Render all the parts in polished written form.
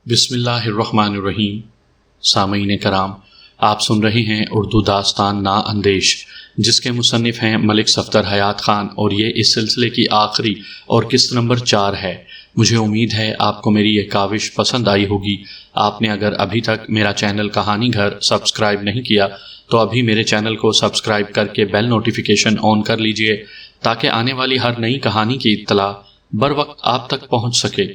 بسم اللہ الرحمن الرحیم۔ سامعین کرام، آپ سن رہے ہیں اردو داستان نا اندیش، جس کے مصنف ہیں ملک صفدر حیات خان، اور یہ اس سلسلے کی آخری اور قسط نمبر 4 ہے۔ مجھے امید ہے آپ کو میری یہ کاوش پسند آئی ہوگی۔ آپ نے اگر ابھی تک میرا چینل کہانی گھر سبسکرائب نہیں کیا تو ابھی میرے چینل کو سبسکرائب کر کے بیل نوٹیفیکیشن آن کر لیجئے، تاکہ آنے والی ہر نئی کہانی کی اطلاع بر وقت آپ تک پہنچ سکے۔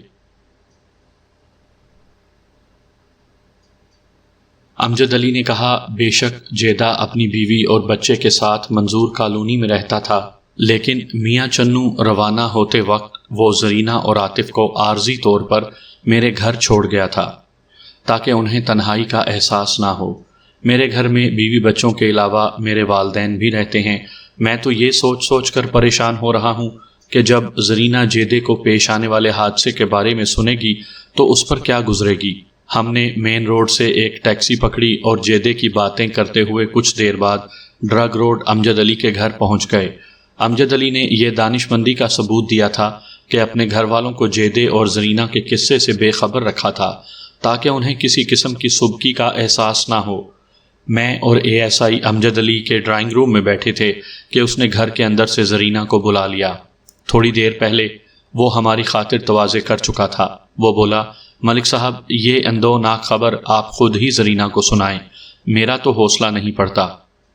امجد علی نے کہا، بے شک جیدہ اپنی بیوی اور بچے کے ساتھ منظور کالونی میں رہتا تھا، لیکن میاں چنو روانہ ہوتے وقت وہ زرینہ اور عاطف کو عارضی طور پر میرے گھر چھوڑ گیا تھا تاکہ انہیں تنہائی کا احساس نہ ہو۔ میرے گھر میں بیوی بچوں کے علاوہ میرے والدین بھی رہتے ہیں۔ میں تو یہ سوچ کر پریشان ہو رہا ہوں کہ جب زرینہ جیدے کو پیش آنے والے حادثے کے بارے میں سنے گی تو اس پر کیا گزرے گی۔ ہم نے مین روڈ سے ایک ٹیکسی پکڑی اور جیدے کی باتیں کرتے ہوئے کچھ دیر بعد ڈرگ روڈ امجد علی کے گھر پہنچ گئے۔ امجد علی نے یہ دانش مندی کا ثبوت دیا تھا کہ اپنے گھر والوں کو جیدے اور زرینہ کے قصے سے بے خبر رکھا تھا تاکہ انہیں کسی قسم کی سبکی کا احساس نہ ہو۔ میں اور ASI امجد علی کے ڈرائنگ روم میں بیٹھے تھے کہ اس نے گھر کے اندر سے زرینہ کو بلا لیا۔ تھوڑی دیر پہلے وہ ہماری خاطر تواضع کر چکا تھا۔ وہ بولا، ملک صاحب، یہ اندوناک خبر آپ خود ہی زرینہ کو سنائیں، میرا تو حوصلہ نہیں پڑتا۔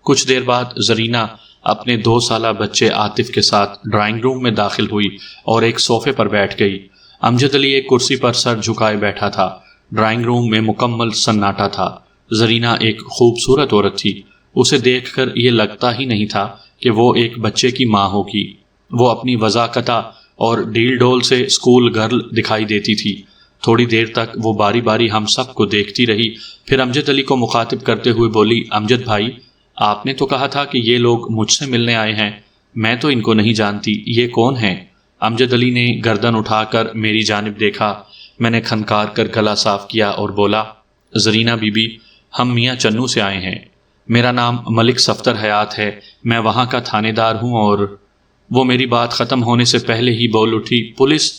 کچھ دیر بعد زرینہ اپنے 2 سالہ بچے عاطف کے ساتھ ڈرائنگ روم میں داخل ہوئی اور ایک صوفے پر بیٹھ گئی۔ امجد علی ایک کرسی پر سر جھکائے بیٹھا تھا۔ ڈرائنگ روم میں مکمل سناٹا تھا۔ زرینہ ایک خوبصورت عورت تھی۔ اسے دیکھ کر یہ لگتا ہی نہیں تھا کہ وہ ایک بچے کی ماں ہوگی۔ وہ اپنی وضاقتہ اور ڈیل ڈول سے اسکول گرل دکھائی دیتی تھی۔ تھوڑی دیر تک وہ باری باری ہم سب کو دیکھتی رہی، پھر امجد علی کو مخاطب کرتے ہوئے بولی، امجد بھائی، آپ نے تو کہا تھا کہ یہ لوگ مجھ سے ملنے آئے ہیں، میں تو ان کو نہیں جانتی، یہ کون ہیں؟ امجد علی نے گردن اٹھا کر میری جانب دیکھا۔ میں نے کھنکار کر گلا صاف کیا اور بولا، زرینہ بی بی، ہم میاں چنو سے آئے ہیں۔ میرا نام ملک صفدر حیات ہے، میں وہاں کا تھانے دار ہوں۔ اور وہ میری بات ختم ہونے سے پہلے ہی بول اٹھی، پولیس!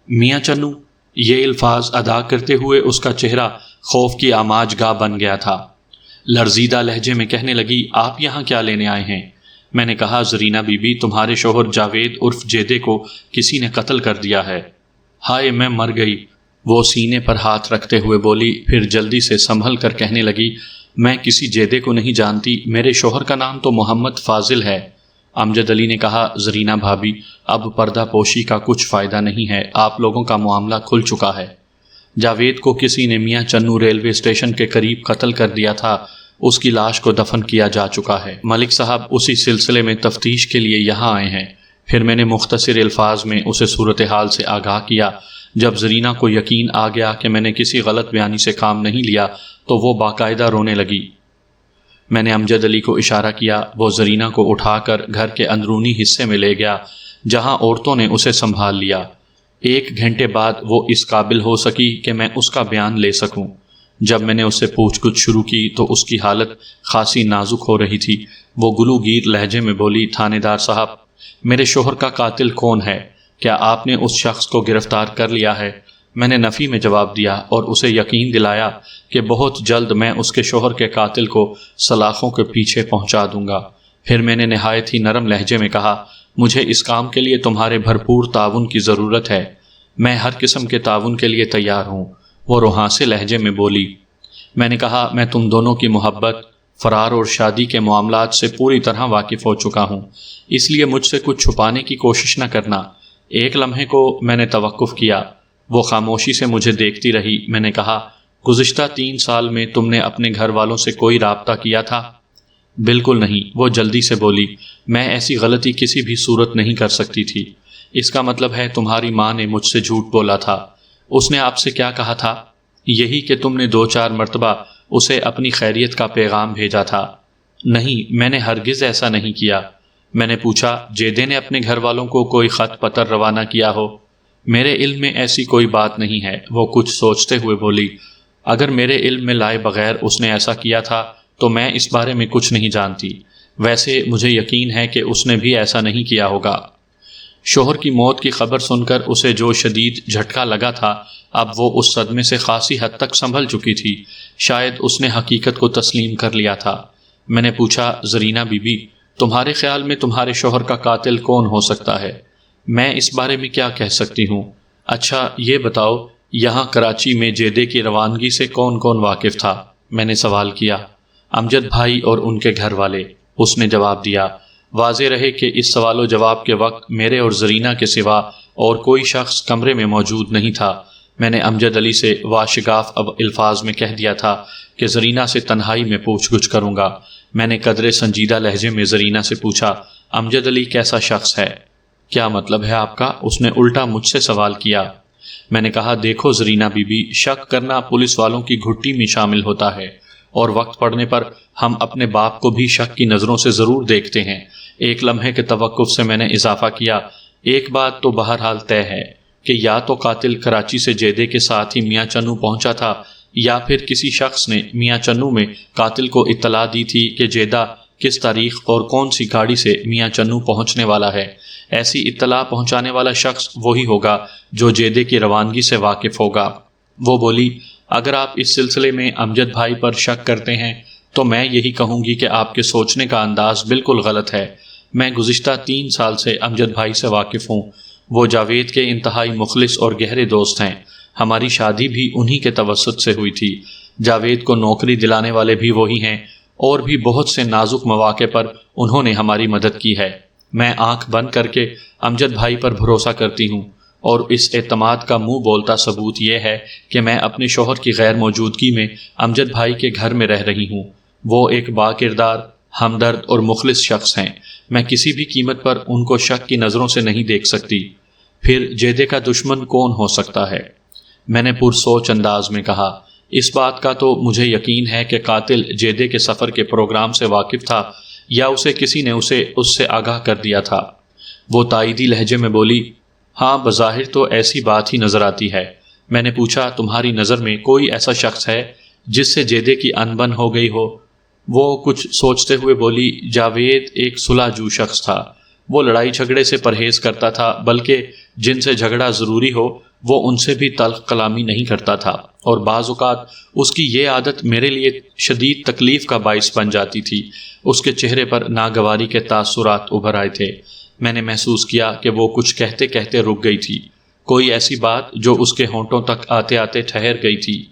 میاں چنو! یہ الفاظ ادا کرتے ہوئے اس کا چہرہ خوف کی آماج گاہ بن گیا تھا۔ لرزیدہ لہجے میں کہنے لگی، آپ یہاں کیا لینے آئے ہیں؟ میں نے کہا، زرینہ بی بی، تمہارے شوہر جاوید عرف جیدے کو کسی نے قتل کر دیا ہے۔ ہائے، میں مر گئی! وہ سینے پر ہاتھ رکھتے ہوئے بولی، پھر جلدی سے سنبھل کر کہنے لگی، میں کسی جیدے کو نہیں جانتی، میرے شوہر کا نام تو محمد فاضل ہے۔ امجد علی نے کہا، زرینہ بھابی، اب پردہ پوشی کا کچھ فائدہ نہیں ہے، آپ لوگوں کا معاملہ کھل چکا ہے۔ جاوید کو کسی نے میاں چنو ریلوے اسٹیشن کے قریب قتل کر دیا تھا، اس کی لاش کو دفن کیا جا چکا ہے۔ ملک صاحب اسی سلسلے میں تفتیش کے لیے یہاں آئے ہیں۔ پھر میں نے مختصر الفاظ میں اسے صورتحال سے آگاہ کیا۔ جب زرینہ کو یقین آ گیا کہ میں نے کسی غلط بیانی سے کام نہیں لیا تو وہ باقاعدہ رونے لگی۔ میں نے امجد علی کو اشارہ کیا، وہ زرینہ کو اٹھا کر گھر کے اندرونی حصے میں لے گیا، جہاں عورتوں نے اسے سنبھال لیا۔ 1 گھنٹے بعد وہ اس قابل ہو سکی کہ میں اس کا بیان لے سکوں۔ جب میں نے اس سے پوچھ گچھ شروع کی تو اس کی حالت خاصی نازک ہو رہی تھی۔ وہ گلو گیر لہجے میں بولی، تھانے دار صاحب، میرے شوہر کا قاتل کون ہے؟ کیا آپ نے اس شخص کو گرفتار کر لیا ہے؟ میں نے نفی میں جواب دیا اور اسے یقین دلایا کہ بہت جلد میں اس کے شوہر کے قاتل کو سلاخوں کے پیچھے پہنچا دوں گا۔ پھر میں نے نہایت ہی نرم لہجے میں کہا، مجھے اس کام کے لیے تمہارے بھرپور تعاون کی ضرورت ہے، میں ہر قسم کے تعاون کے لیے تیار ہوں۔ وہ روحاں سے لہجے میں بولی۔ میں نے کہا، میں تم دونوں کی محبت، فرار اور شادی کے معاملات سے پوری طرح واقف ہو چکا ہوں، اس لیے مجھ سے کچھ چھپانے کی کوشش نہ کرنا۔ 1 لمحے کو میں نے توقف کیا۔ وہ خاموشی سے مجھے دیکھتی رہی۔ میں نے کہا، گزشتہ 3 سال میں تم نے اپنے گھر والوں سے کوئی رابطہ کیا تھا؟ بالکل نہیں، وہ جلدی سے بولی، میں ایسی غلطی کسی بھی صورت نہیں کر سکتی تھی۔ اس کا مطلب ہے تمہاری ماں نے مجھ سے جھوٹ بولا تھا۔ اس نے آپ سے کیا کہا تھا؟ یہی کہ تم نے 2-4 مرتبہ اسے اپنی خیریت کا پیغام بھیجا تھا۔ نہیں، میں نے ہرگز ایسا نہیں کیا۔ میں نے پوچھا، جیدے نے اپنے گھر والوں کو کوئی خط پتر روانہ کیا ہو؟ میرے علم میں ایسی کوئی بات نہیں ہے۔ وہ کچھ سوچتے ہوئے بولی، اگر میرے علم میں لائے بغیر اس نے ایسا کیا تھا تو میں اس بارے میں کچھ نہیں جانتی۔ ویسے مجھے یقین ہے کہ اس نے بھی ایسا نہیں کیا ہوگا۔ شوہر کی موت کی خبر سن کر اسے جو شدید جھٹکا لگا تھا اب وہ اس صدمے سے خاصی حد تک سنبھل چکی تھی، شاید اس نے حقیقت کو تسلیم کر لیا تھا۔ میں نے پوچھا، زرینہ بی بی، تمہارے خیال میں تمہارے شوہر کا قاتل کون ہو سکتا ہے؟ میں اس بارے میں کیا کہہ سکتی ہوں؟ اچھا یہ بتاؤ، یہاں کراچی میں جیدے کی روانگی سے کون کون واقف تھا؟ میں نے سوال کیا۔ امجد بھائی اور ان کے گھر والے، اس نے جواب دیا۔ واضح رہے کہ اس سوال و جواب کے وقت میرے اور زرینہ کے سوا اور کوئی شخص کمرے میں موجود نہیں تھا۔ میں نے امجد علی سے واشگاف الفاظ میں کہہ دیا تھا کہ زرینہ سے تنہائی میں پوچھ گچھ کروں گا۔ میں نے قدرے سنجیدہ لہجے میں زرینہ سے پوچھا، امجد علی کیسا شخص ہے؟ کیا مطلب ہے آپ کا؟ اس نے الٹا مجھ سے سوال کیا۔ میں نے کہا، دیکھو زرینہ بی بی، شک کرنا پولیس والوں کی گھٹی میں شامل ہوتا ہے، اور وقت پڑنے پر ہم اپنے باپ کو بھی شک کی نظروں سے ضرور دیکھتے ہیں۔ ایک لمحے کے توقف سے میں نے اضافہ کیا، ایک بات تو بہرحال طے ہے کہ یا تو قاتل کراچی سے جیدے کے ساتھ ہی میاں چنو پہنچا تھا، یا پھر کسی شخص نے میاں چنو میں قاتل کو اطلاع دی تھی کہ جیدہ کس تاریخ اور کون سی گاڑی سے میاں چنو پہنچنے والا ہے۔ ایسی اطلاع پہنچانے والا شخص وہی ہوگا جو جیدے کی روانگی سے واقف ہوگا۔ وہ بولی، اگر آپ اس سلسلے میں امجد بھائی پر شک کرتے ہیں تو میں یہی کہوں گی کہ آپ کے سوچنے کا انداز بالکل غلط ہے۔ میں گزشتہ 3 سال سے امجد بھائی سے واقف ہوں۔ وہ جاوید کے انتہائی مخلص اور گہرے دوست ہیں۔ ہماری شادی بھی انہی کے توسط سے ہوئی تھی۔ جاوید کو نوکری دلانے والے بھی وہی ہیں، اور بھی بہت سے نازک مواقع پر انہوں نے ہماری مدد کی ہے۔ میں آنکھ بند کر کے امجد بھائی پر بھروسہ کرتی ہوں، اور اس اعتماد کا منہ بولتا ثبوت یہ ہے کہ میں اپنے شوہر کی غیر موجودگی میں امجد بھائی کے گھر میں رہ رہی ہوں۔ وہ ایک باکردار، ہمدرد اور مخلص شخص ہیں۔ میں کسی بھی قیمت پر ان کو شک کی نظروں سے نہیں دیکھ سکتی۔ پھر جیدے کا دشمن کون ہو سکتا ہے؟ میں نے پرسوچ انداز میں کہا، اس بات کا تو مجھے یقین ہے کہ قاتل جیدے کے سفر کے پروگرام سے واقف تھا، یا اسے کسی نے اس سے آگاہ کر دیا تھا۔ وہ تائیدی لہجے میں بولی، ہاں بظاہر تو ایسی بات ہی نظر آتی ہے۔ میں نے پوچھا، تمہاری نظر میں کوئی ایسا شخص ہے جس سے جیدے کی انبن ہو گئی ہو؟ وہ کچھ سوچتے ہوئے بولی، جاوید ایک صلح جو شخص تھا۔ وہ لڑائی جھگڑے سے پرہیز کرتا تھا، بلکہ جن سے جھگڑا ضروری ہو وہ ان سے بھی تلخ کلامی نہیں کرتا تھا، اور بعض اوقات اس کی یہ عادت میرے لیے شدید تکلیف کا باعث بن جاتی تھی۔ اس کے چہرے پر ناگواری کے تاثرات ابھر آئے تھے۔ میں نے محسوس کیا کہ وہ کچھ کہتے کہتے رک گئی تھی، کوئی ایسی بات جو اس کے ہونٹوں تک آتے آتے ٹھہر گئی تھی۔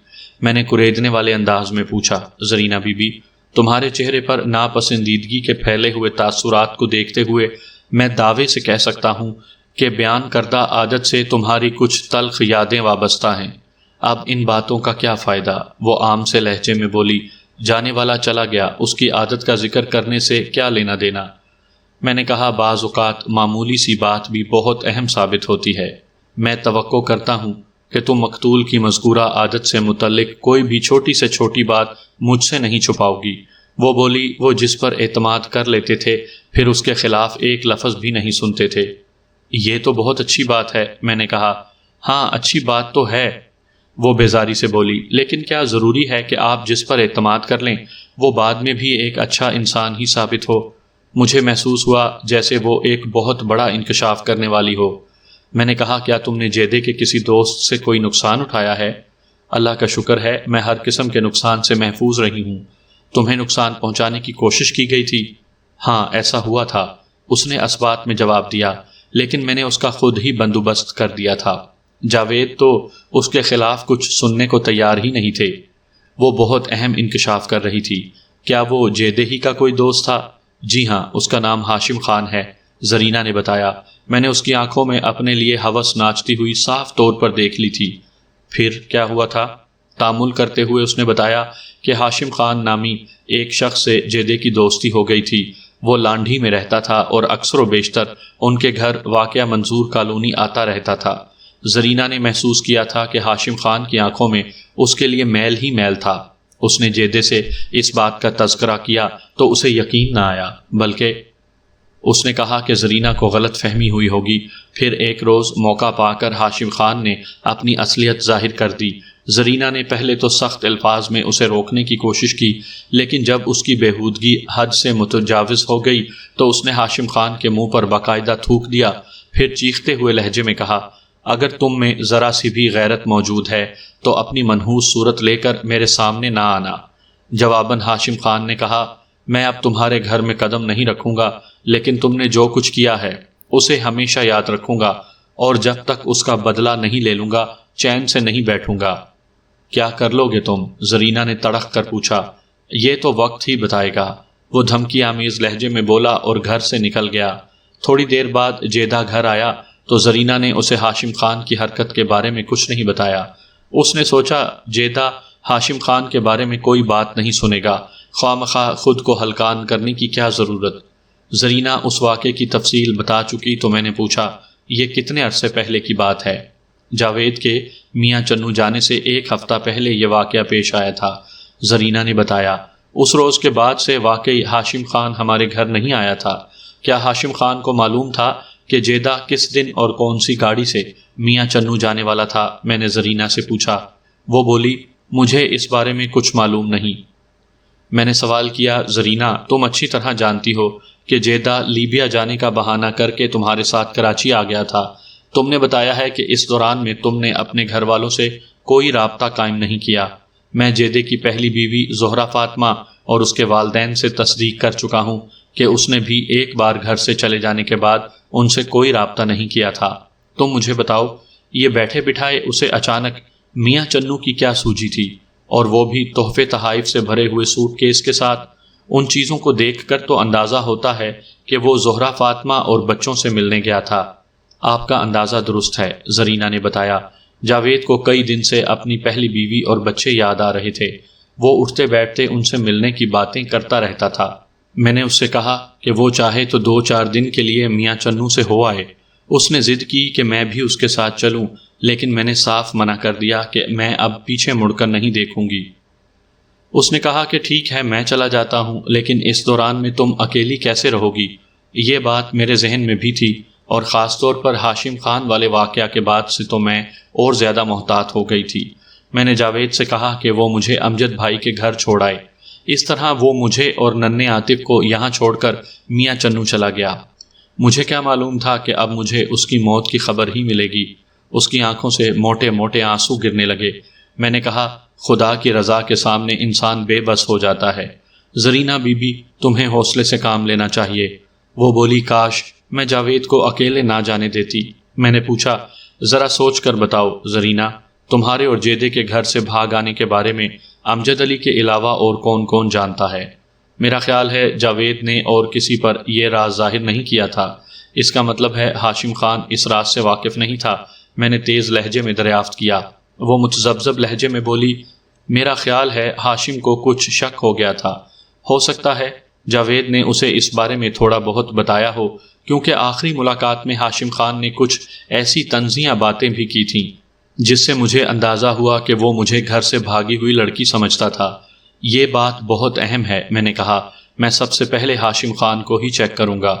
میں نے کریدنے والے انداز میں پوچھا، زرینہ بی بی، تمہارے چہرے پر ناپسندیدگی کے پھیلے ہوئے تاثرات کو دیکھتے ہوئے میں دعوے سے کہہ سکتا ہوں کہ بیان کردہ عادت سے تمہاری کچھ تلخ یادیں وابستہ ہیں۔ اب ان باتوں کا کیا فائدہ؟ وہ عام سے لہجے میں بولی، جانے والا چلا گیا، اس کی عادت کا ذکر کرنے سے کیا لینا دینا؟ میں نے کہا، بعض اوقات معمولی سی بات بھی بہت اہم ثابت ہوتی ہے۔ میں توقع کرتا ہوں کہ تم مقتول کی مذکورہ عادت سے متعلق کوئی بھی چھوٹی سے چھوٹی بات مجھ سے نہیں چھپاؤ گی۔ وہ بولی، وہ جس پر اعتماد کر لیتے تھے پھر اس کے خلاف ایک لفظ بھی نہیں سنتے تھے۔ یہ تو بہت اچھی بات ہے، میں نے کہا۔ ہاں اچھی بات تو ہے، وہ بیزاری سے بولی، لیکن کیا ضروری ہے کہ آپ جس پر اعتماد کر لیں وہ بعد میں بھی ایک اچھا انسان ہی ثابت ہو؟ مجھے محسوس ہوا جیسے وہ ایک بہت بڑا انکشاف کرنے والی ہو۔ میں نے کہا، کیا تم نے جیدے کے کسی دوست سے کوئی نقصان اٹھایا ہے؟ اللہ کا شکر ہے میں ہر قسم کے نقصان سے محفوظ رہی ہوں۔ تمہیں نقصان پہنچانے کی کوشش کی گئی تھی؟ ہاں ایسا ہوا تھا، اس نے اسبات میں جواب دیا، لیکن میں نے اس کا خود ہی بندوبست کر دیا تھا۔ جاوید تو اس کے خلاف کچھ سننے کو تیار ہی نہیں تھے۔ وہ بہت اہم انکشاف کر رہی تھی۔ کیا وہ جیدے ہی کا کوئی دوست تھا؟ جی ہاں، اس کا نام ہاشم خان ہے، زرینہ نے بتایا۔ میں نے اس کی آنکھوں میں اپنے لیے ہوس ناچتی ہوئی صاف طور پر دیکھ لی تھی۔ پھر کیا ہوا تھا؟ تامل کرتے ہوئے اس نے بتایا کہ ہاشم خان نامی ایک شخص سے جیدے کی دوستی ہو گئی تھی۔ وہ لانڈھی میں رہتا تھا اور اکثر و بیشتر ان کے گھر واقعہ منظور کالونی آتا رہتا تھا۔ زرینہ نے محسوس کیا تھا کہ ہاشم خان کی آنکھوں میں اس کے لیے میل ہی میل تھا۔ اس نے جیدے سے اس بات کا تذکرہ کیا تو اسے یقین نہ آیا، بلکہ اس نے کہا کہ زرینہ کو غلط فہمی ہوئی ہوگی۔ پھر ایک روز موقع پا کر ہاشم خان نے اپنی اصلیت ظاہر کر دی۔ زرینہ نے پہلے تو سخت الفاظ میں اسے روکنے کی کوشش کی، لیکن جب اس کی بےہودگی حد سے متجاوز ہو گئی تو اس نے ہاشم خان کے منہ پر باقاعدہ تھوک دیا۔ پھر چیختے ہوئے لہجے میں کہا، اگر تم میں ذرا سی بھی غیرت موجود ہے تو اپنی منحوس صورت لے کر میرے سامنے نہ آنا۔ جواباً ہاشم خان نے کہا، میں اب تمہارے گھر میں قدم نہیں رکھوں گا، لیکن تم نے جو کچھ کیا ہے اسے ہمیشہ یاد رکھوں گا، اور جب تک اس کا بدلہ نہیں لے لوں گا چین سے نہیں بیٹھوں گا۔ کیا کر لو گے تم؟ زرینہ نے تڑق کر پوچھا۔ یہ تو وقت ہی بتائے گا، وہ دھمکی آمیز لہجے میں بولا اور گھر سے نکل گیا۔ تھوڑی دیر بعد جیدہ گھر آیا تو زرینہ نے اسے ہاشم خان کی حرکت کے بارے میں کچھ نہیں بتایا۔ اس نے سوچا جیدہ ہاشم خان کے بارے میں کوئی بات نہیں سنے گا، خواہ مخواہ خود کو ہلکان کرنے کی کیا ضرورت۔ زرینہ اس واقعے کی تفصیل بتا چکی تو میں نے پوچھا، یہ کتنے عرصے پہلے کی بات ہے؟ جاوید کے میاں چنو جانے سے 1 ہفتہ پہلے یہ واقعہ پیش آیا تھا، زرینہ نے بتایا۔ اس روز کے بعد سے واقعی ہاشم خان ہمارے گھر نہیں آیا تھا۔ کیا ہاشم خان کو معلوم تھا کہ جیدہ کس دن اور کون سی گاڑی سے میاں چنو جانے والا تھا؟ میں نے زرینہ سے پوچھا۔ وہ بولی، مجھے اس بارے میں کچھ معلوم نہیں۔ میں نے سوال کیا، زرینہ تم اچھی طرح جانتی ہو کہ جیدہ لیبیا جانے کا بہانہ کر کے تمہارے ساتھ کراچی آ گیا تھا۔ تم نے بتایا ہے کہ اس دوران میں تم نے اپنے گھر والوں سے کوئی رابطہ قائم نہیں کیا۔ میں جیدے کی پہلی بیوی زہرہ فاطمہ اور اس کے والدین سے تصدیق کر چکا ہوں کہ اس نے بھی ایک بار گھر سے چلے جانے کے بعد ان سے کوئی رابطہ نہیں کیا تھا۔ تم مجھے بتاؤ، یہ بیٹھے بٹھائے اسے اچانک میاں چنو کی کیا سوجی تھی، اور وہ بھی تحفے تحائف سے بھرے ہوئے سوٹ کیس کے ساتھ؟ ان چیزوں کو دیکھ کر تو اندازہ ہوتا ہے کہ وہ زہرہ فاطمہ اور بچوں سے ملنے گیا تھا۔ آپ کا اندازہ درست ہے، زرینہ نے بتایا۔ جاوید کو کئی دن سے اپنی پہلی بیوی اور بچے یاد آ رہے تھے۔ وہ اٹھتے بیٹھتے ان سے ملنے کی باتیں کرتا رہتا تھا۔ میں نے اس سے کہا کہ وہ چاہے تو 2-4 دن کے لیے میاں چنو سے ہو آئے۔ اس نے ضد کی کہ میں بھی اس کے ساتھ چلوں، لیکن میں نے صاف منع کر دیا کہ میں اب پیچھے مڑ کر نہیں دیکھوں گی۔ اس نے کہا کہ ٹھیک ہے، میں چلا جاتا ہوں، لیکن اس دوران میں تم اکیلی کیسے رہو گی؟ یہ بات میرے ذہن میں بھی تھی، اور خاص طور پر ہاشم خان والے واقعہ کے بعد سے تو میں اور زیادہ محتاط ہو گئی تھی۔ میں نے جاوید سے کہا کہ وہ مجھے امجد بھائی کے گھر چھوڑ آئے۔ اس طرح وہ مجھے اور ننھے عاطف کو یہاں چھوڑ کر میاں چنو چلا گیا۔ مجھے کیا معلوم تھا کہ اب مجھے اس کی موت کی خبر ہی ملے گی۔ اس کی آنکھوں سے موٹے موٹے آنسو گرنے لگے۔ میں نے کہا، خدا کی رضا کے سامنے انسان بے بس ہو جاتا ہے۔ زرینہ بی بی، تمہیں حوصلے سے کام لینا چاہیے۔ وہ بولی، کاش میں جاوید کو اکیلے نہ جانے دیتی۔ میں نے پوچھا، ذرا سوچ کر بتاؤ زرینہ، تمہارے اور جیدے کے گھر سے بھاگ آنے کے بارے میں امجد علی کے علاوہ اور کون کون جانتا ہے؟ میرا خیال ہے جاوید نے اور کسی پر یہ راز ظاہر نہیں کیا تھا۔ اس کا مطلب ہے ہاشم خان اس راز سے واقف نہیں تھا۔ میں نے تیز لہجے میں دریافت کیا۔ وہ متذبذب لہجے میں بولی، میرا خیال ہے ہاشم کو کچھ شک ہو گیا تھا۔ ہو سکتا ہے جاوید نے اسے اس بارے میں تھوڑا بہت بتایا ہو، کیونکہ آخری ملاقات میں ہاشم خان نے کچھ ایسی طنزیہ باتیں بھی کی تھیں جس سے مجھے اندازہ ہوا کہ وہ مجھے گھر سے بھاگی ہوئی لڑکی سمجھتا تھا۔ یہ بات بہت اہم ہے، میں نے کہا۔ میں سب سے پہلے ہاشم خان کو ہی چیک کروں گا۔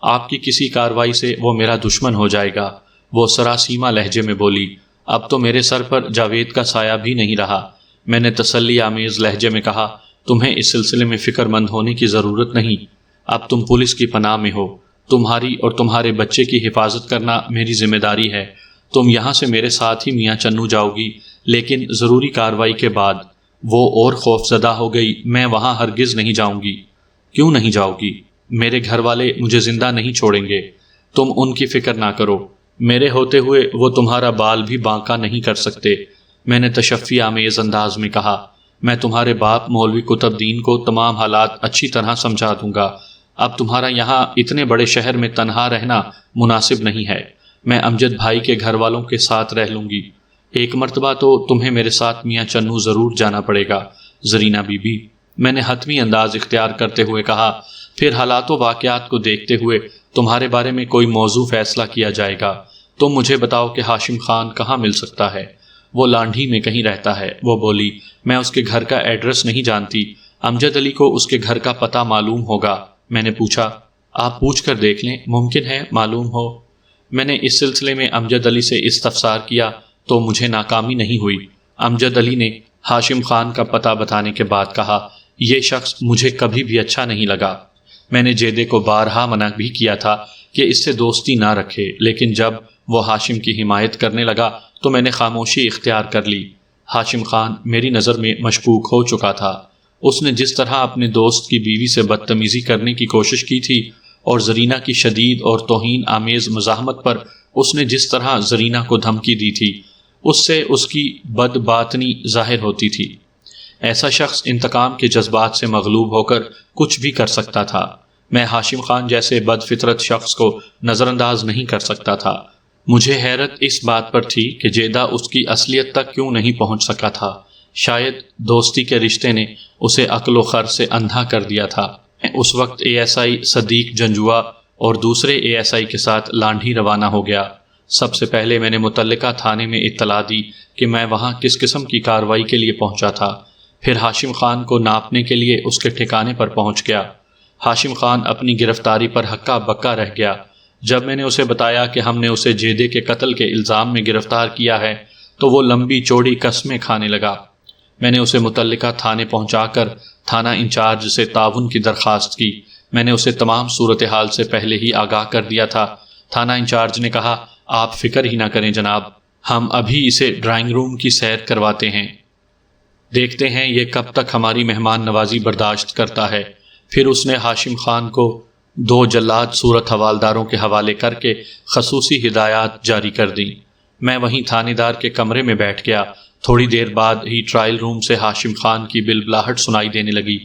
آپ کی کسی کارروائی سے وہ میرا دشمن ہو جائے گا، وہ سراسیمہ لہجے میں بولی۔ اب تو میرے سر پر جاوید کا سایہ بھی نہیں رہا۔ میں نے تسلی آمیز لہجے میں کہا، تمہیں اس سلسلے میں فکر مند ہونے کی ضرورت نہیں۔ اب تم پولیس کی پناہ میں ہو۔ تمہاری اور تمہارے بچے کی حفاظت کرنا میری ذمہ داری ہے۔ تم یہاں سے میرے ساتھ ہی میاں چنو جاؤ گی، لیکن ضروری کارروائی کے بعد۔ وہ اور خوف زدہ ہو گئی۔ میں وہاں ہرگز نہیں جاؤں گی۔ کیوں نہیں جاؤ گی؟ میرے گھر والے مجھے زندہ نہیں چھوڑیں گے۔ تم ان کی فکر نہ کرو۔ میرے ہوتے ہوئے وہ تمہارا بال بھی بانکا نہیں کر سکتے۔ میں نے تشفی آمیز انداز میں کہا، میں تمہارے باپ مولوی قطب دین کو تمام حالات اچھی طرح سمجھا دوں گا۔ اب تمہارا یہاں اتنے بڑے شہر میں تنہا رہنا مناسب نہیں ہے۔ میں امجد بھائی کے گھر والوں کے ساتھ رہ لوں گی۔ ایک مرتبہ تو تمہیں میرے ساتھ میاں چنو ضرور جانا پڑے گا، زرینہ بی بی، میں نے حتمی انداز اختیار کرتے ہوئے کہا۔ پھر حالات و واقعات کو دیکھتے ہوئے تمہارے بارے میں کوئی موضوع فیصلہ کیا جائے گا۔ تم مجھے بتاؤ کہ ہاشم خان کہاں مل سکتا ہے؟ وہ لانڈھی میں کہیں رہتا ہے، وہ بولی۔ میں اس کے گھر کا ایڈریس نہیں جانتی۔ امجد علی کو اس کے گھر کا پتہ معلوم ہوگا۔ میں نے پوچھا، آپ پوچھ کر دیکھ لیں، ممکن ہے معلوم ہو۔ میں نے اس سلسلے میں امجد علی سے استفسار کیا تو مجھے ناکامی نہیں ہوئی۔ امجد علی نے ہاشم خان کا پتہ بتانے کے بعد کہا، یہ شخص مجھے کبھی بھی اچھا نہیں لگا۔ میں نے جیدے کو بارہا منع بھی کیا تھا کہ اس سے دوستی نہ رکھے، لیکن جب وہ ہاشم کی حمایت کرنے لگا تو میں نے خاموشی اختیار کر لی۔ ہاشم خان میری نظر میں مشکوک ہو چکا تھا۔ اس نے جس طرح اپنے دوست کی بیوی سے بدتمیزی کرنے کی کوشش کی تھی اور زرینہ کی شدید اور توہین آمیز مزاحمت پر اس نے جس طرح زرینہ کو دھمکی دی تھی، اس سے اس کی بد باطنی ظاہر ہوتی تھی۔ ایسا شخص انتقام کے جذبات سے مغلوب ہو کر کچھ بھی کر سکتا تھا۔ میں ہاشم خان جیسے بد فطرت شخص کو نظر انداز نہیں کر سکتا تھا۔ مجھے حیرت اس بات پر تھی کہ جیدہ اس کی اصلیت تک کیوں نہیں پہنچ سکا تھا۔ شاید دوستی کے رشتے نے اسے عقل و خرد سے اندھا کر دیا تھا۔ اس وقت ASI صدیق جنجوا اور دوسرے ASI کے ساتھ لانڈھی روانہ ہو گیا۔ سب سے پہلے میں نے متعلقہ تھانے میں اطلاع دی کہ میں وہاں کس قسم کی کارروائی کے لیے پہنچا تھا۔ پھر ہاشم خان کو ناپنے کے لیے اس کے ٹھکانے پر پہنچ گیا۔ ہاشم خان اپنی گرفتاری پر ہکا بکا رہ گیا۔ جب میں نے اسے بتایا کہ ہم نے اسے جیدے کے قتل کے الزام میں گرفتار کیا ہے تو وہ لمبی چوڑی قسمیں کھانے لگا۔ میں نے اسے متعلقہ تھانے پہنچا کر تھانہ انچارج سے تعاون کی درخواست کی۔ میں نے اسے تمام صورتحال سے پہلے ہی آگاہ کر دیا تھا۔ تھانہ انچارج نے کہا، آپ فکر ہی نہ کریں جناب، ہم ابھی اسے ڈرائنگ روم کی سیر کرواتے ہیں، دیکھتے ہیں یہ کب تک ہماری مہمان نوازی برداشت کرتا ہے۔ پھر اس نے ہاشم خان کو 2 جلاد صورت حوالداروں کے حوالے کر کے خصوصی ہدایات جاری کر دیں۔ میں وہیں تھانے دار کے کمرے میں بیٹھ گیا۔ تھوڑی دیر بعد ہی ٹرائل روم سے ہاشم خان کی بلبلاہٹ سنائی دینے لگی۔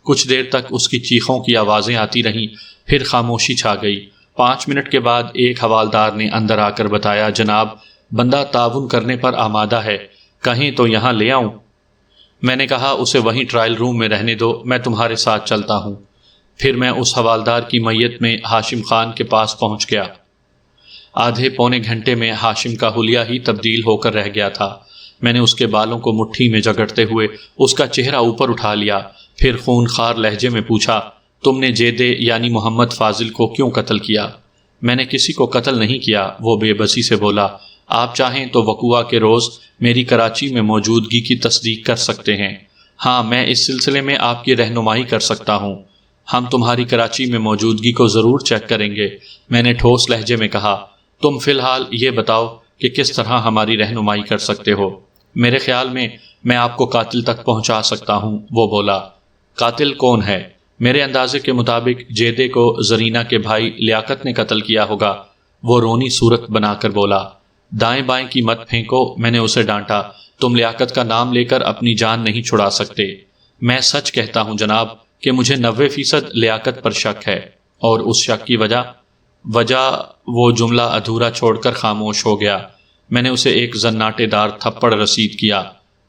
کچھ دیر تک اس کی چیخوں کی آوازیں آتی رہیں، پھر خاموشی چھا گئی۔ 5 منٹ کے بعد ایک حوالدار نے اندر آ کر بتایا، جناب بندہ تعاون کرنے پر آمادہ ہے، کہیں تو یہاں لے آؤں؟ میں نے کہا، اسے وہیں ٹرائل روم میں رہنے دو، میں تمہارے ساتھ چلتا ہوں۔ پھر میں اس حوالدار کی میت میں ہاشم خان کے پاس پہنچ گیا۔ آدھے پونے گھنٹے میں ہاشم کا حلیہ ہی تبدیل ہو کر رہ گیا تھا۔ میں نے اس کے بالوں کو مٹھی میں جگڑتے ہوئے اس کا چہرہ اوپر اٹھا لیا، پھر خونخوار لہجے میں پوچھا، تم نے جیدے یعنی محمد فاضل کو کیوں قتل کیا؟ میں نے کسی کو قتل نہیں کیا، وہ بے بسی سے بولا۔ آپ چاہیں تو وقوعہ کے روز میری کراچی میں موجودگی کی تصدیق کر سکتے ہیں۔ ہاں، میں اس سلسلے میں آپ کی رہنمائی کر سکتا ہوں۔ ہم تمہاری کراچی میں موجودگی کو ضرور چیک کریں گے، میں نے ٹھوس لہجے میں کہا۔ تم فی الحال یہ بتاؤ کہ کس طرح ہماری رہنمائی کر سکتے ہو؟ میرے خیال میں آپ کو قاتل تک پہنچا سکتا ہوں، وہ بولا۔ قاتل کون ہے؟ میرے اندازے کے مطابق جیدے کو زرینہ کے بھائی لیاقت نے قتل کیا ہوگا، وہ رونی صورت بنا کر بولا۔ دائیں بائیں کی مت پھینکو، میں نے اسے ڈانٹا۔ تم لیاقت کا نام لے کر اپنی جان نہیں چھڑا سکتے۔ میں سچ کہتا ہوں جناب کہ مجھے 90% لیاقت پر شک ہے، اور اس شک کی وجہ وہ جملہ ادھورا چھوڑ کر خاموش ہو گیا۔ میں نے اسے ایک زناٹے دار تھپڑ رسید کیا۔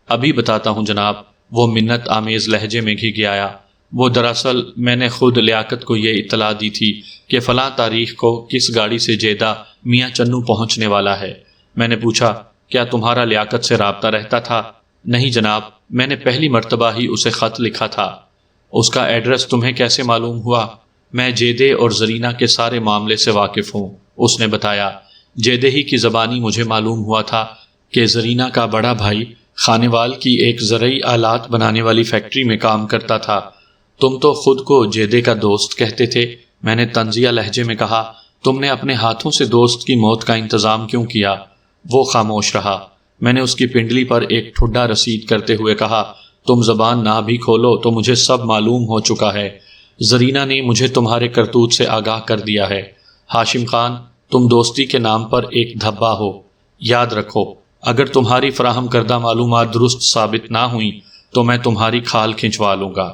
ابھی بتاتا ہوں جناب، وہ منت آمیز لہجے میں گھگ آیا۔ وہ دراصل میں نے خود لیاقت کو یہ اطلاع دی تھی کہ فلاں تاریخ کو کس گاڑی سے جیدہ میاں چنو پہنچنے والا ہے۔ میں نے پوچھا، کیا تمہارا لیاقت سے رابطہ رہتا تھا؟ نہیں جناب، میں نے پہلی مرتبہ ہی اسے خط لکھا تھا۔ اس کا ایڈریس تمہیں کیسے معلوم ہوا؟ میں جیدے اور زرینہ کے سارے معاملے سے واقف ہوں، اس نے بتایا۔ جیدے ہی کی زبانی مجھے معلوم ہوا تھا کہ زرینہ کا بڑا بھائی خانیوال کی ایک زرعی آلات بنانے والی فیکٹری میں کام کرتا تھا۔ تم تو خود کو جیدے کا دوست کہتے تھے، میں نے طنزیہ لہجے میں کہا۔ تم نے اپنے ہاتھوں سے دوست کی موت کا انتظام کیوں کیا؟ وہ خاموش رہا۔ میں نے اس کی پنڈلی پر ایک ٹھڈا رسید کرتے ہوئے کہا، تم زبان نہ بھی کھولو تو مجھے سب معلوم ہو چکا ہے۔ زرینہ نے مجھے تمہارے کرتوت سے آگاہ کر دیا ہے۔ ہاشم خان، تم دوستی کے نام پر ایک دھبا ہو۔ یاد رکھو، اگر تمہاری فراہم کردہ معلومات درست ثابت نہ ہوئیں تو میں تمہاری کھال کھنچوا لوں گا۔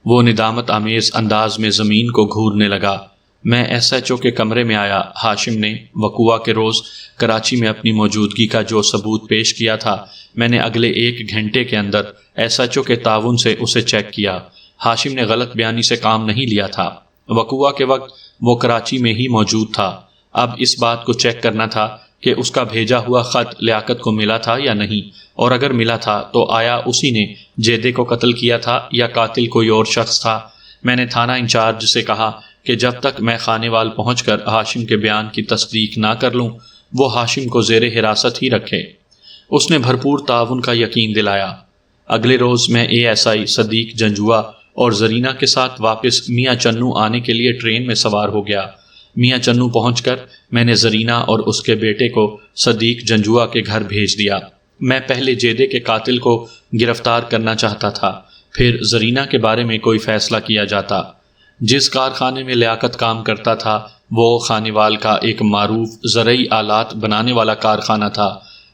وہ ندامت آمیز انداز میں زمین کو گھورنے لگا۔ میں SHO کے کمرے میں آیا۔ ہاشم نے وقوعہ کے روز کراچی میں اپنی موجودگی کا جو ثبوت پیش کیا تھا، میں نے اگلے 1 گھنٹے کے اندر SHO کے تعاون سے اسے چیک کیا۔ ہاشم نے غلط بیانی سے کام نہیں لیا تھا۔ وقوعہ کے وقت وہ کراچی میں ہی موجود تھا۔ اب اس بات کو چیک کرنا تھا کہ اس کا بھیجا ہوا خط لیاقت کو ملا تھا یا نہیں، اور اگر ملا تھا تو آیا اسی نے جیدے کو قتل کیا تھا یا قاتل کوئی اور شخص تھا۔ میں نے تھانہ انچارج سے کہا کہ جب تک میں خانیوال پہنچ کر ہاشم کے بیان کی تصدیق نہ کر لوں، وہ ہاشم کو زیر حراست ہی رکھے۔ اس نے بھرپور تعاون کا یقین دلایا۔ اگلے روز میں ASI صدیق جنجوا اور زرینہ کے ساتھ واپس میاں چنو آنے کے لیے ٹرین میں سوار ہو گیا۔ میاں چنو پہنچ کر میں نے زرینہ اور اس کے بیٹے کو صدیق جنجوعہ کے گھر بھیج دیا۔ میں پہلے جیدے کے قاتل کو گرفتار کرنا چاہتا تھا، پھر زرینہ کے بارے میں کوئی فیصلہ کیا جاتا۔ جس کارخانے میں لیاقت کام کرتا تھا وہ خانیوال کا ایک معروف زرعی آلات بنانے والا کارخانہ تھا۔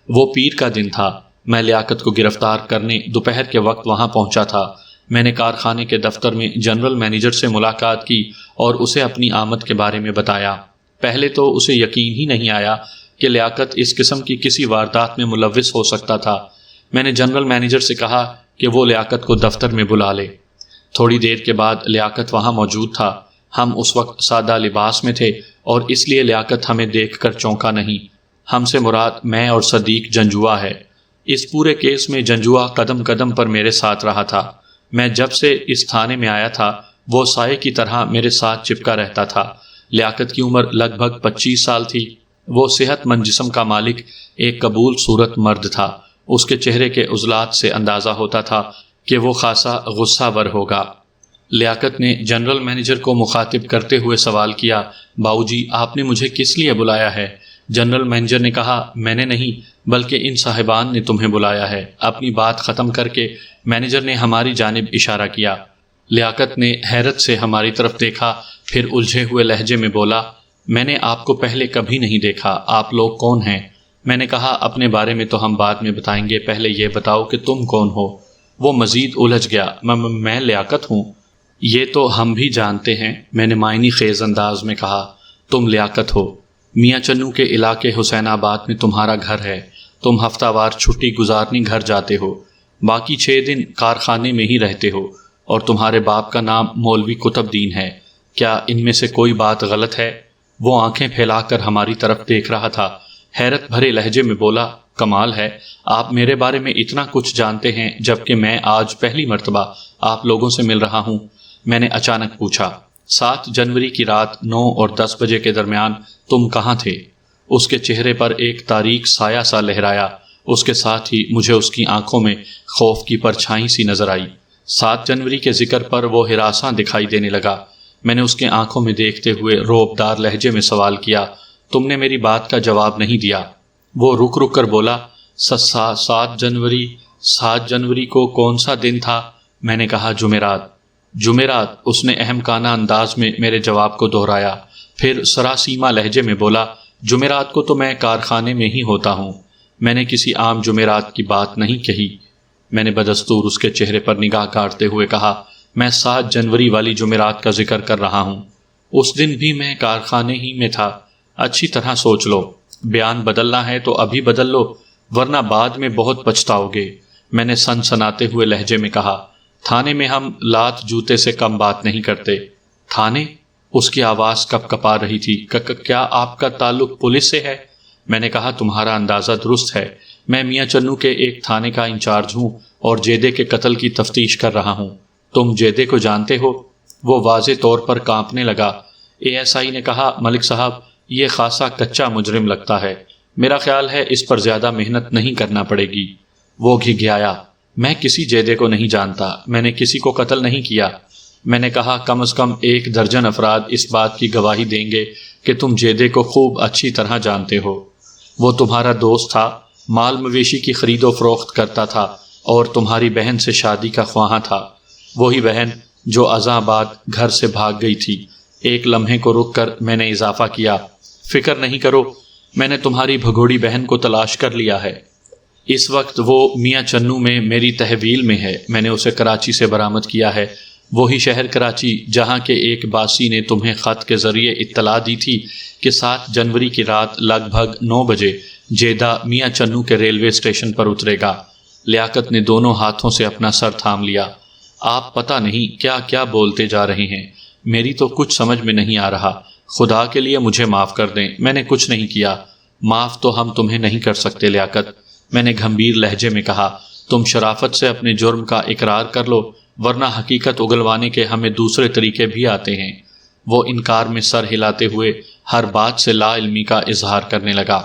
وہ پیر کا دن تھا۔ میں لیاقت کو گرفتار کرنے دوپہر کے وقت وہاں پہنچا تھا۔ میں نے کارخانے کے دفتر میں جنرل مینیجر سے ملاقات کی اور اسے اپنی آمد کے بارے میں بتایا۔ پہلے تو اسے یقین ہی نہیں آیا کہ لیاقت اس قسم کی کسی واردات میں ملوث ہو سکتا تھا۔ میں نے جنرل مینیجر سے کہا کہ وہ لیاقت کو دفتر میں بلا لے۔ تھوڑی دیر کے بعد لیاقت وہاں موجود تھا۔ ہم اس وقت سادہ لباس میں تھے اور اس لیے لیاقت ہمیں دیکھ کر چونکا نہیں۔ ہم سے مراد میں اور صدیق جنجوعہ ہے۔ اس پورے کیس میں جنجوعہ قدم قدم پر میرے ساتھ رہا تھا۔ میں جب سے اس تھانے میں آیا تھا وہ سائے کی طرح میرے ساتھ چپکا رہتا تھا۔ لیاقت کی عمر لگ بھگ 25 سال تھی۔ وہ صحت مند جسم کا مالک ایک قبول صورت مرد تھا۔ اس کے چہرے کے عضلات سے اندازہ ہوتا تھا کہ وہ خاصا غصہ ور ہوگا۔ لیاقت نے جنرل مینیجر کو مخاطب کرتے ہوئے سوال کیا، باؤ جی آپ نے مجھے کس لیے بلایا ہے؟ جنرل مینیجر نے کہا، میں نے نہیں بلکہ ان صاحبان نے تمہیں بلایا ہے۔ اپنی بات ختم کر کے مینیجر نے ہماری جانب اشارہ کیا۔ لیاقت نے حیرت سے ہماری طرف دیکھا، پھر الجھے ہوئے لہجے میں بولا، میں نے آپ کو پہلے کبھی نہیں دیکھا، آپ لوگ کون ہیں؟ میں نے کہا، اپنے بارے میں تو ہم بعد میں بتائیں گے، پہلے یہ بتاؤ کہ تم کون ہو؟ وہ مزید الجھ گیا، میں لیاقت ہوں۔ یہ تو ہم بھی جانتے ہیں، میں نے معنی خیز انداز میں کہا، تم لیاقت ہو۔ میاں چنو کے علاقے حسین آباد میں تمہارا گھر ہے۔ تم ہفتہ وار چھٹی گزارنے گھر جاتے ہو، باقی 6 دن کارخانے میں ہی رہتے ہو، اور تمہارے باپ کا نام مولوی قطب دین ہے۔ کیا ان میں سے کوئی بات غلط ہے؟ وہ آنکھیں پھیلا کر ہماری طرف دیکھ رہا تھا، حیرت بھرے لہجے میں بولا، کمال ہے، آپ میرے بارے میں اتنا کچھ جانتے ہیں جبکہ میں آج پہلی مرتبہ آپ لوگوں سے مل رہا ہوں۔ میں نے اچانک پوچھا، 7 جنوری کی رات 9 اور 10 بجے کے درمیان تم کہاں تھے؟ اس کے چہرے پر ایک تاریک سایہ سا لہرایا، اس کے ساتھ ہی مجھے اس کی آنکھوں میں خوف کی پرچھائی سی نظر آئی۔ 7 جنوری کے ذکر پر وہ ہراساں دکھائی دینے لگا۔ میں نے اس کے آنکھوں میں دیکھتے ہوئے رعبدار لہجے میں سوال کیا، تم نے میری بات کا جواب نہیں دیا۔ وہ رک رک کر بولا، 7 جنوری 7 جنوری کو کون سا دن تھا؟ میں نے کہا، جمعرات۔ جمعرات، اس نے اہم کانہ انداز میں میرے جواب کو دہرایا، پھر سراسیما لہجے میں بولا، جمعرات کو تو میں کارخانے میں ہی ہوتا ہوں، میں نے کسی عام جمعرات کی بات نہیں کہی۔ میں نے بدستور اس کے چہرے پر نگاہ کاٹتے ہوئے کہا، میں 7 جنوری والی جمعرات کا ذکر کر رہا ہوں، اس دن بھی میں کارخانے ہی میں تھا۔ اچھی طرح سوچ لو، بیان بدلنا ہے تو ابھی بدل لو، ورنہ بعد میں بہت پچھتاؤ گے۔ میں نے سنسناتے ہوئے لہجے میں کہا، تھانے میں ہم لات جوتے سے کم بات نہیں کرتے۔ تھانے؟ اس کی آواز کپ کپا رہی تھی، کیا آپ کا تعلق پولیس سے ہے؟ میں نے کہا، تمہارا اندازہ درست ہے، میں میاں چنو کے ایک تھانے کا انچارج ہوں اور جیدے کے قتل کی تفتیش کر رہا ہوں۔ تم جیدے کو جانتے ہو؟ وہ واضح طور پر کانپنے لگا۔ ASI نے کہا، ملک صاحب، یہ خاصا کچا مجرم لگتا ہے، میرا خیال ہے اس پر زیادہ محنت نہیں کرنا پڑے گی۔ وہ گھگھیایا، میں کسی جیدے کو نہیں جانتا، میں نے کسی کو قتل نہیں کیا۔ میں نے کہا، کم از کم 1 درجن افراد اس بات کی گواہی دیں گے کہ تم جیدے کو خوب اچھی طرح جانتے ہو۔ وہ تمہارا دوست تھا، مال مویشی کی خرید و فروخت کرتا تھا اور تمہاری بہن سے شادی کا خواہاں تھا، وہی بہن جو ازاں بعد گھر سے بھاگ گئی تھی۔ ایک لمحے کو رک کر میں نے اضافہ کیا، فکر نہیں کرو، میں نے تمہاری بھگوڑی بہن کو تلاش کر لیا ہے۔ اس وقت وہ میاں چنو میں میری تحویل میں ہے، میں نے اسے کراچی سے برآمد کیا ہے، وہی شہر کراچی جہاں کے ایک باسی نے تمہیں خط کے ذریعے اطلاع دی تھی کہ 7 جنوری کی رات لگ بھگ 9 بجے جیدہ میاں چنو کے ریلوے اسٹیشن پر اترے گا۔ لیاقت نے دونوں ہاتھوں سے اپنا سر تھام لیا۔ آپ پتہ نہیں کیا کیا بولتے جا رہے ہیں، میری تو کچھ سمجھ میں نہیں آ رہا، خدا کے لیے مجھے معاف کر دیں، میں نے کچھ نہیں کیا۔ معاف تو ہم تمہیں نہیں کر سکتے لیاقت، میں نے گھمبیر لہجے میں کہا، تم شرافت سے اپنے جرم کا اقرار کر لو، ورنہ حقیقت اگلوانے کے ہمیں دوسرے طریقے بھی آتے ہیں۔ وہ انکار میں سر ہلاتے ہوئے ہر بات سے لا علمی کا اظہار کرنے لگا۔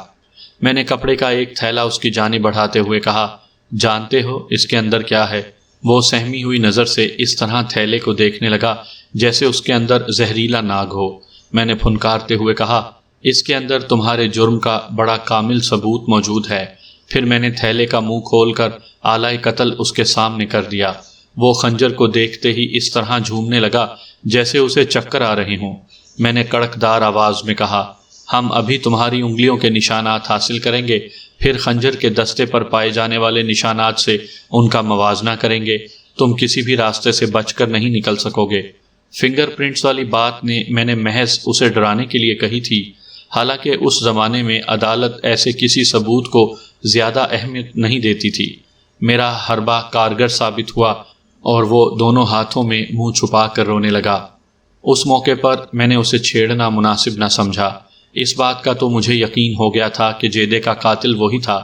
میں نے کپڑے کا ایک تھیلا اس کی جانب بڑھاتے ہوئے کہا، جانتے ہو اس کے اندر کیا ہے؟ وہ سہمی ہوئی نظر سے اس طرح تھیلے کو دیکھنے لگا جیسے اس کے اندر زہریلا ناگ ہو۔ میں نے پھنکارتے ہوئے کہا، اس کے اندر تمہارے جرم کا بڑا کامل ثبوت موجود ہے۔ پھر میں نے تھیلے کا منہ کھول کر آلہ قتل اس کے سامنے کر دیا۔ وہ خنجر کو دیکھتے ہی اس طرح جھومنے لگا جیسے اسے چکر آ رہے ہوں۔ میں نے کڑکدار آواز میں کہا، ہم ابھی تمہاری انگلیوں کے نشانات حاصل کریں گے، پھر خنجر کے دستے پر پائے جانے والے نشانات سے ان کا موازنہ کریں گے۔ تم کسی بھی راستے سے بچ کر نہیں نکل سکو گے۔ فنگر پرنٹس والی بات میں نے محض اسے ڈرانے کے لیے کہی تھی، حالانکہ اس زمانے میں عدالت ایسے کسی ثبوت کو زیادہ اہمیت نہیں دیتی تھی۔ میرا حربہ کارگر ثابت ہوا اور وہ دونوں ہاتھوں میں منہ چھپا کر رونے لگا۔ اس موقع پر میں نے اسے چھیڑنا مناسب نہ سمجھا۔ اس بات کا تو مجھے یقین ہو گیا تھا کہ جیدے کا قاتل وہی تھا۔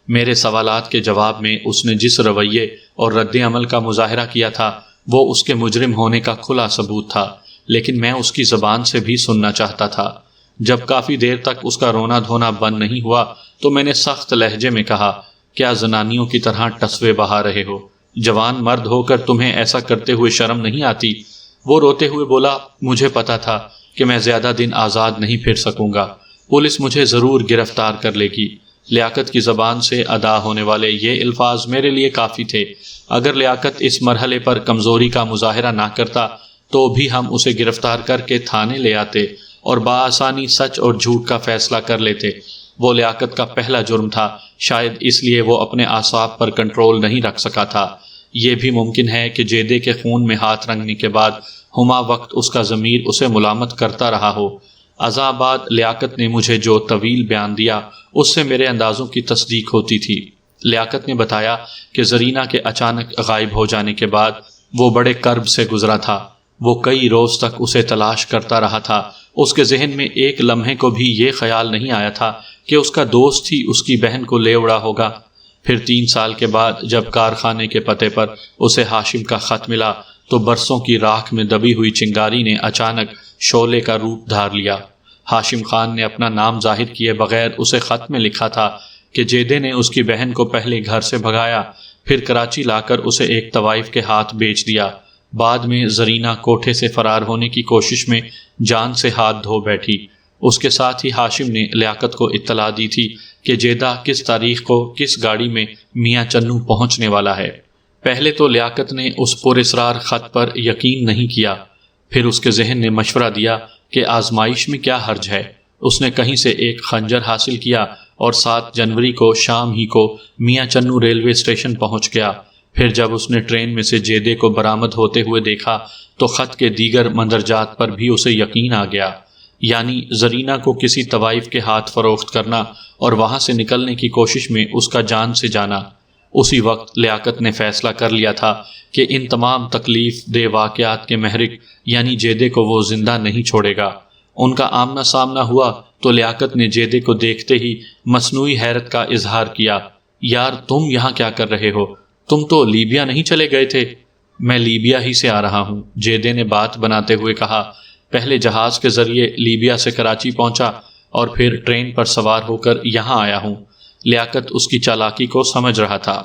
میرے سوالات کے جواب میں اس نے جس رویے اور رد عمل کا مظاہرہ کیا تھا وہ اس کے مجرم ہونے کا کھلا ثبوت تھا، لیکن میں اس کی زبان سے بھی سننا چاہتا تھا۔ جب کافی دیر تک اس کا رونا دھونا بند نہیں ہوا تو میں نے سخت لہجے میں کہا، کیا زنانیوں کی طرح ٹسوے بہا رہے ہو؟ جوان مرد ہو کر تمہیں ایسا کرتے ہوئے شرم نہیں آتی؟ وہ روتے ہوئے بولا، مجھے پتا تھا کہ میں زیادہ دن آزاد نہیں پھر سکوں گا، پولیس مجھے ضرور گرفتار کر لے گی۔ لیاقت کی زبان سے ادا ہونے والے یہ الفاظ میرے لیے کافی تھے۔ اگر لیاقت اس مرحلے پر کمزوری کا مظاہرہ نہ کرتا تو بھی ہم اسے گرفتار کر کے تھانے لے آتے اور بآسانی سچ اور جھوٹ کا فیصلہ کر لیتے۔ وہ لیاقت کا پہلا جرم تھا، شاید اس لیے وہ اپنے اعصاب پر کنٹرول نہیں رکھ سکا تھا۔ یہ بھی ممکن ہے کہ جیدے کے خون میں ہاتھ رنگنے کے بعد ہما وقت اس کا ضمیر اسے ملامت کرتا رہا ہو۔ ازاں بعد لیاقت نے مجھے جو طویل بیان دیا اس سے میرے اندازوں کی تصدیق ہوتی تھی۔ لیاقت نے بتایا کہ زرینہ کے اچانک غائب ہو جانے کے بعد وہ بڑے کرب سے گزرا تھا۔ وہ کئی روز تک اسے تلاش کرتا رہا تھا۔ اس کے ذہن میں ایک لمحے کو بھی یہ خیال نہیں آیا تھا کہ اس کا دوست ہی اس کی بہن کو لے اڑا ہوگا۔ پھر 3 سال کے بعد جب کارخانے کے پتے پر اسے ہاشم کا خط ملا تو برسوں کی راکھ میں دبی ہوئی چنگاری نے اچانک شعلے کا روپ دھار لیا۔ ہاشم خان نے اپنا نام ظاہر کیے بغیر اسے خط میں لکھا تھا کہ جیدے نے اس کی بہن کو پہلے گھر سے بھگایا، پھر کراچی لا کر اسے ایک طوائف کے ہاتھ بیچ دیا۔ بعد میں زرینہ کوٹھے سے فرار ہونے کی کوشش میں جان سے ہاتھ دھو بیٹھی۔ اس کے ساتھ ہی ہاشم نے لیاقت کو اطلاع دی تھی کہ جیدہ کس تاریخ کو کس گاڑی میں میاں چنو پہنچنے والا ہے۔ پہلے تو لیاقت نے اس پراسرار خط پر یقین نہیں کیا، پھر اس کے ذہن نے مشورہ دیا کہ آزمائش میں کیا حرج ہے۔ اس نے کہیں سے ایک خنجر حاصل کیا اور 7 جنوری کو شام ہی کو میاں چنو ریلوے اسٹیشن پہنچ گیا۔ پھر جب اس نے ٹرین میں سے جیدے کو برآمد ہوتے ہوئے دیکھا تو خط کے دیگر مندرجات پر بھی اسے یقین آ گیا، یعنی زرینہ کو کسی طوائف کے ہاتھ فروخت کرنا اور وہاں سے نکلنے کی کوشش میں اس کا جان سے جانا۔ اسی وقت لیاقت نے فیصلہ کر لیا تھا کہ ان تمام تکلیف دہ واقعات کے محرک یعنی جیدے کو وہ زندہ نہیں چھوڑے گا۔ ان کا آمنا سامنا ہوا تو لیاقت نے جیدے کو دیکھتے ہی مصنوعی حیرت کا اظہار کیا۔ یار تم یہاں کیا کر رہے ہو؟ تم تو لیبیا نہیں چلے گئے تھے؟ میں لیبیا ہی سے آ رہا ہوں، جیدے نے بات بناتے ہوئے کہا۔ پہلے جہاز کے ذریعے لیبیا سے کراچی پہنچا اور پھر ٹرین پر سوار ہو کر یہاں آیا ہوں۔ لیاقت اس کی چالاکی کو سمجھ رہا تھا۔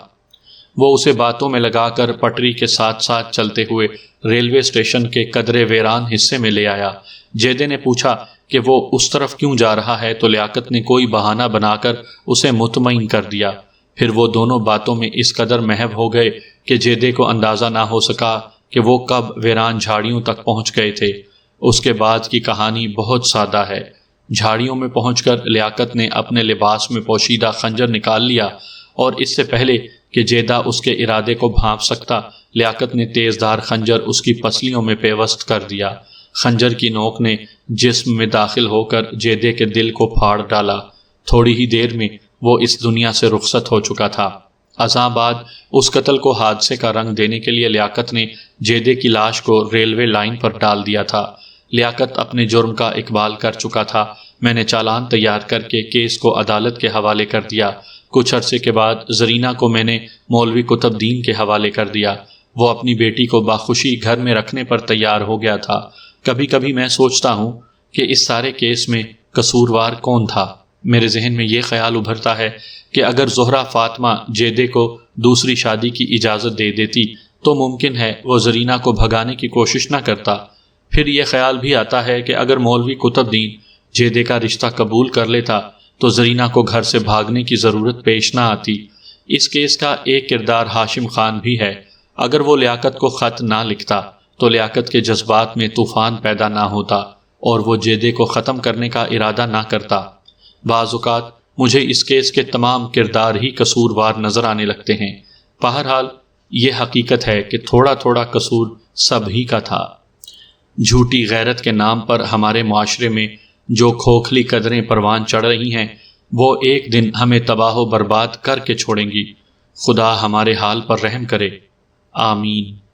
وہ اسے باتوں میں لگا کر پٹری کے ساتھ ساتھ چلتے ہوئے ریلوے اسٹیشن کے قدرے ویران حصے میں لے آیا۔ جیدے نے پوچھا کہ وہ اس طرف کیوں جا رہا ہے تو لیاقت نے کوئی بہانہ بنا کر اسے مطمئن کر دیا۔ پھر وہ دونوں باتوں میں اس قدر محو ہو گئے کہ جیدے کو اندازہ نہ ہو سکا کہ وہ کب ویران جھاڑیوں تک پہنچ گئے تھے۔ اس کے بعد کی کہانی بہت سادہ ہے۔ جھاڑیوں میں پہنچ کر لیاقت نے اپنے لباس میں پوشیدہ خنجر نکال لیا اور اس سے پہلے کہ جیدہ اس کے ارادے کو بھانپ سکتا، لیاقت نے تیز دھار خنجر اس کی پسلیوں میں پیوست کر دیا۔ خنجر کی نوک نے جسم میں داخل ہو کر جیدے کے دل کو پھاڑ ڈالا۔ تھوڑی ہی دیر میں وہ اس دنیا سے رخصت ہو چکا تھا۔ ازاں بعد اس قتل کو حادثے کا رنگ دینے کے لیے لیاقت نے جیدے کی لاش کو ریلوے لائن پر ڈال دیا تھا۔ لیاقت اپنے جرم کا اقبال کر چکا تھا۔ میں نے چالان تیار کر کے کیس کو عدالت کے حوالے کر دیا۔ کچھ عرصے کے بعد زرینہ کو میں نے مولوی قطب دین کے حوالے کر دیا۔ وہ اپنی بیٹی کو باخوشی گھر میں رکھنے پر تیار ہو گیا تھا۔ کبھی کبھی میں سوچتا ہوں کہ اس سارے کیس میں قصوروار کون تھا۔ میرے ذہن میں یہ خیال ابھرتا ہے کہ اگر زہرہ فاطمہ جیدے کو دوسری شادی کی اجازت دے دیتی تو ممکن ہے وہ زرینہ کو بھگانے کی کوشش نہ کرتا۔ پھر یہ خیال بھی آتا ہے کہ اگر مولوی قطب دین جیدے کا رشتہ قبول کر لیتا تو زرینہ کو گھر سے بھاگنے کی ضرورت پیش نہ آتی۔ اس کیس کا ایک کردار ہاشم خان بھی ہے۔ اگر وہ لیاقت کو خط نہ لکھتا تو لیاقت کے جذبات میں طوفان پیدا نہ ہوتا اور وہ جیدے کو ختم کرنے کا ارادہ نہ کرتا۔ بعض اوقات مجھے اس کیس کے تمام کردار ہی قصوروار نظر آنے لگتے ہیں۔ بہرحال یہ حقیقت ہے کہ تھوڑا تھوڑا قصور سب ہی کا تھا۔ جھوٹی غیرت کے نام پر ہمارے معاشرے میں جو کھوکھلی قدریں پروان چڑھ رہی ہیں وہ ایک دن ہمیں تباہ و برباد کر کے چھوڑیں گی۔ خدا ہمارے حال پر رحم کرے، آمین۔